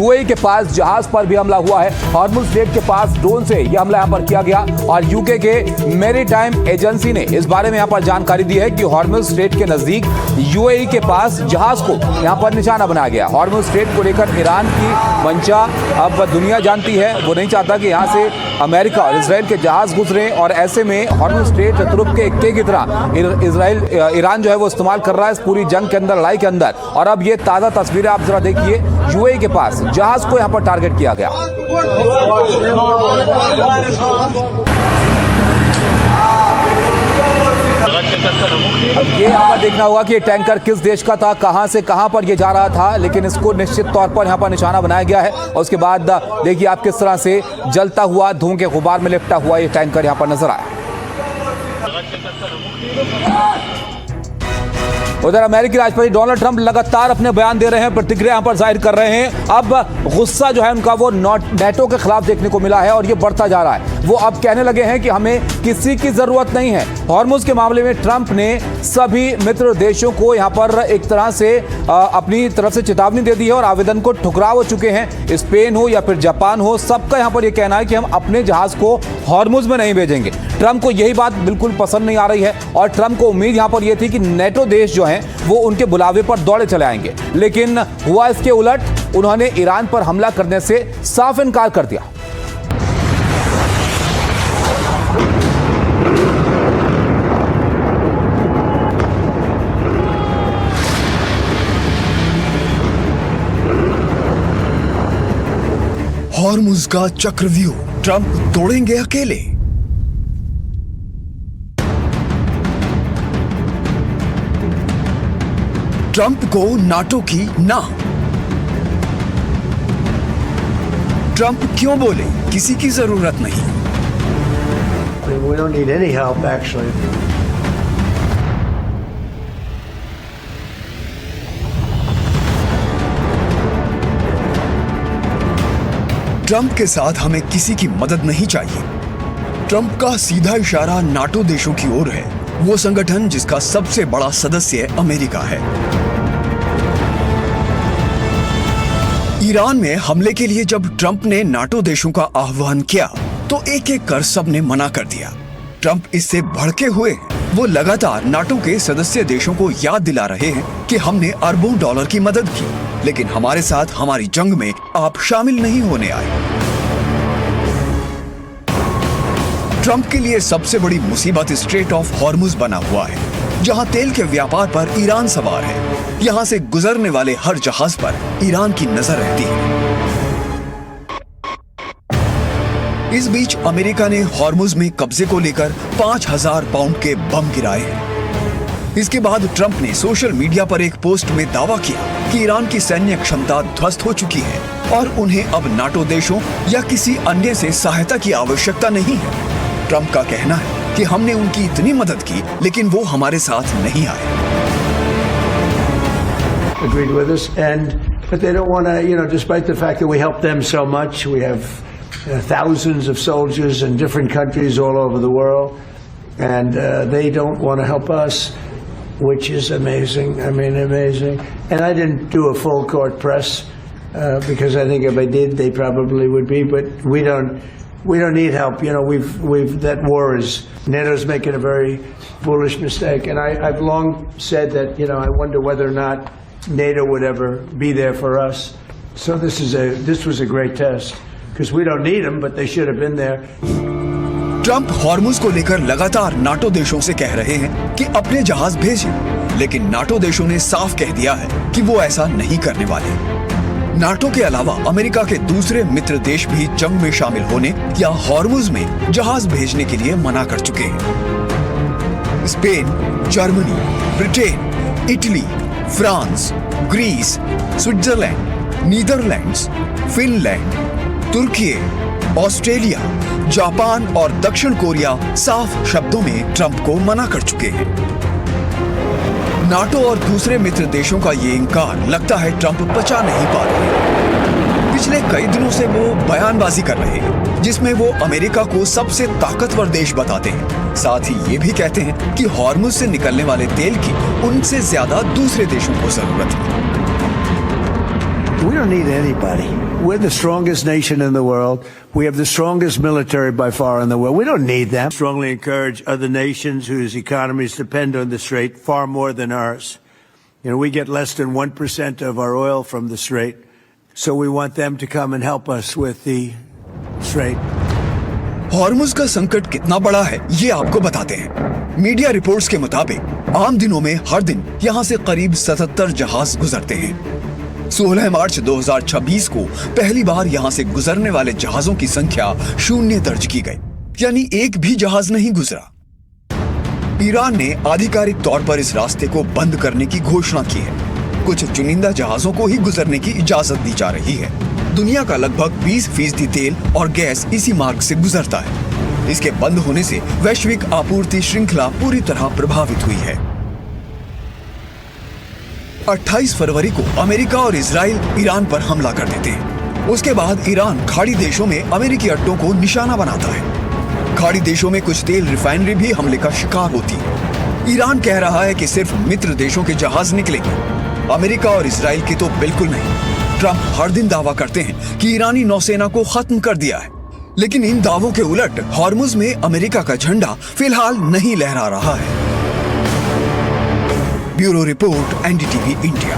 UAE के पास जहाज पर भी हमला हुआ है। हॉर्मुज स्ट्रेट के पास ड्रोन से यह हमला यहां पर किया गया और यूके के मैरीटाइम एजेंसी ने इस बारे में यहां पर जानकारी दी है कि हॉर्मुज स्ट्रेट के नजदीक यूएई के पास जहाज को यहां पर निशाना बनाया गया। हॉर्मुज स्ट्रेट को लेकर ईरान की मंशा अब दुनिया जानती है। वो नहीं चाहता कि यहां से अमेरिका और इसराइल के जहाज गुजरे और ऐसे में हॉर्मुज स्ट्रेट तुर्क के इक्के की तरह ईरान जो है वो इस्तेमाल कर रहा है इस पूरी जंग के अंदर, लड़ाई के अंदर। और अब ये ताज़ा तस्वीरें आप जरा देखिए, यूएई के पास जहाज को यहां पर टारगेट किया गया। अब ये यहां पर देखना होगा कि ये टैंकर किस देश का था, कहां से कहां पर ये जा रहा था, लेकिन इसको निश्चित तौर पर यहां पर निशाना बनाया गया है। और उसके बाद देखिए आप किस तरह से जलता हुआ, धुआं के गुबार में लिपटा हुआ ये टैंकर यहां पर नजर आया। उधर अमेरिकी राष्ट्रपति डोनाल्ड ट्रंप लगातार अपने बयान दे रहे हैं, प्रतिक्रिया यहां पर जाहिर कर रहे हैं। अब गुस्सा जो है उनका वो नेटो के खिलाफ देखने को मिला है और ये बढ़ता जा रहा है। वो अब कहने लगे हैं कि हमें किसी की जरूरत नहीं है। हॉर्मुज के मामले में ट्रंप ने सभी मित्र देशों को यहां पर एक तरह से अपनी तरफ से चेतावनी दे दी है और आवेदन को ठुकरा हो चुके हैं। स्पेन हो या फिर जापान हो, सबका यहां पर यह कहना है कि हम अपने जहाज को हॉर्मुज में नहीं भेजेंगे। ट्रंप को यही बात बिल्कुल पसंद नहीं आ रही है और ट्रंप को उम्मीद यहां पर यह थी कि नेटो देश जो हैं वो उनके बुलावे पर दौड़े चले आएंगे, लेकिन हुआ इसके उलट। उन्होंने ईरान पर हमला करने से साफ इनकार कर दिया। हॉर्मुज का चक्रव्यूह ट्रंप तोड़ेंगे अकेले। ट्रंप को नाटो की ना। ट्रंप क्यों बोले किसी की जरूरत नहीं। We don't need any help, actually. Trump के साथ हमें किसी की मदद नहीं चाहिए। ट्रंप का सीधा इशारा नाटो देशों की ओर है, वो संगठन जिसका सबसे बड़ा सदस्य अमेरिका है। ईरान में हमले के लिए जब ट्रंप ने नाटो देशों का आह्वान किया तो एक एक कर सबने मना कर दिया। ट्रंप इससे भड़के हुए हैं। वो लगातार नाटो के सदस्य देशों को याद दिला रहे हैं कि हमने अरबों डॉलर की मदद की, लेकिन हमारे साथ हमारी जंग में आप शामिल नहीं होने आए। ट्रंप के लिए सबसे बड़ी मुसीबत स्ट्रेट ऑफ हॉर्मुज बना हुआ है, जहां तेल के व्यापार पर ईरान सवार है। यहां से गुजरने वाले हर जहाज पर ईरान की नजर रहती है। इस बीच अमेरिका ने हॉर्मुज में कब्जे को लेकर 5000 पाउंड के बम गिराए हैं। इसके बाद ट्रंप ने सोशल मीडिया पर एक पोस्ट में दावा किया कि ईरान की सैन्य क्षमता ध्वस्त हो चुकी है और उन्हें अब नाटो देशों या किसी अन्य से सहायता की आवश्यकता नहीं है। ट्रंप का कहना है कि हमने उनकी इतनी मदद की, लेकिन वो हमारे साथ नहीं आए। Agreed with us, but they don't want to, despite the fact that we help them so much, we have thousands of soldiers in different countries all over the world, and they don't want to help us, which is amazing. I mean, amazing. And I didn't do a full court press because I think if I did, they probably would be. But we don't need help. That war is NATO's making a very foolish mistake, and I've long said that I wonder whether or not NATO would ever be there for us. So this was a great test because we don't need them, but they should have been there. Trump Hormuz को लेकर लगातार NATO देशों से कह रहे हैं कि अपने जहाज भेजें, लेकिन नाटो देशों ने साफ कह दिया है कि वो ऐसा नहीं करने वाले। नाटो के अलावा अमेरिका के दूसरे मित्र देश भी जंग में शामिल होने या हॉर्मुज में जहाज भेजने के लिए मना कर चुके हैं। Spain, Germany, Britain, Italy, France, Greece, Switzerland, Netherlands, Finland, तुर्की, ऑस्ट्रेलिया, जापान और दक्षिण कोरिया साफ शब्दों में ट्रंप को मना कर चुके हैं। नाटो और दूसरे मित्र देशों का ये इंकार लगता है ट्रंप पचा नहीं पा रहे। पिछले कई दिनों से वो बयानबाजी कर रहे हैं, जिसमें वो अमेरिका को सबसे ताकतवर देश बताते हैं। साथ ही ये भी कहते हैं कि हॉर्मुज से निकलने वाले तेल की उनसे ज्यादा दूसरे देशों को जरूरत है। We don't need anybody. We're the strongest nation in the world. We have the strongest military by far in the world. We don't need them. Strongly encourage other nations whose economies depend on the Strait far more than ours. You know, we get less than 1% of our oil from the Strait. So we want them to come and help us with the Strait. Hormuz का संकट कितना बड़ा है ये आपको बताते हैं। Media reports के मुताबिक आम दिनों में हर दिन यहां से करीब 77 जहाज गुजरते हैं। 16 मार्च 2026 को पहली बार यहां से गुजरने वाले जहाजों की संख्या 0 दर्ज की गई, यानी एक भी जहाज नहीं गुजरा। ईरान ने आधिकारिक तौर पर इस रास्ते को बंद करने की घोषणा की है। कुछ चुनिंदा जहाजों को ही गुजरने की इजाजत दी जा रही है। दुनिया का लगभग 20% तेल और गैस इसी मार्ग से गुजरता है। इसके बंद होने से वैश्विक आपूर्ति श्रृंखला पूरी तरह प्रभावित हुई है। 28 फरवरी को अमेरिका और इजराइल ईरान पर हमला कर देते हैं। उसके बाद ईरान खाड़ी देशों में अमेरिकी अड्डों को निशाना बनाता है। खाड़ी देशों में कुछ तेल रिफाइनरी भी हमले का शिकार होती है। ईरान कह रहा है कि सिर्फ मित्र देशों के जहाज निकलेंगे, अमेरिका और इजराइल के तो बिल्कुल नहीं। ट्रंप हर दिन दावा करते हैं कि ईरानी नौसेना को खत्म कर दिया है, लेकिन इन दावों के उलट हॉर्मुज में अमेरिका का झंडा फिलहाल नहीं लहरा रहा है। Bureau report, NDTV India.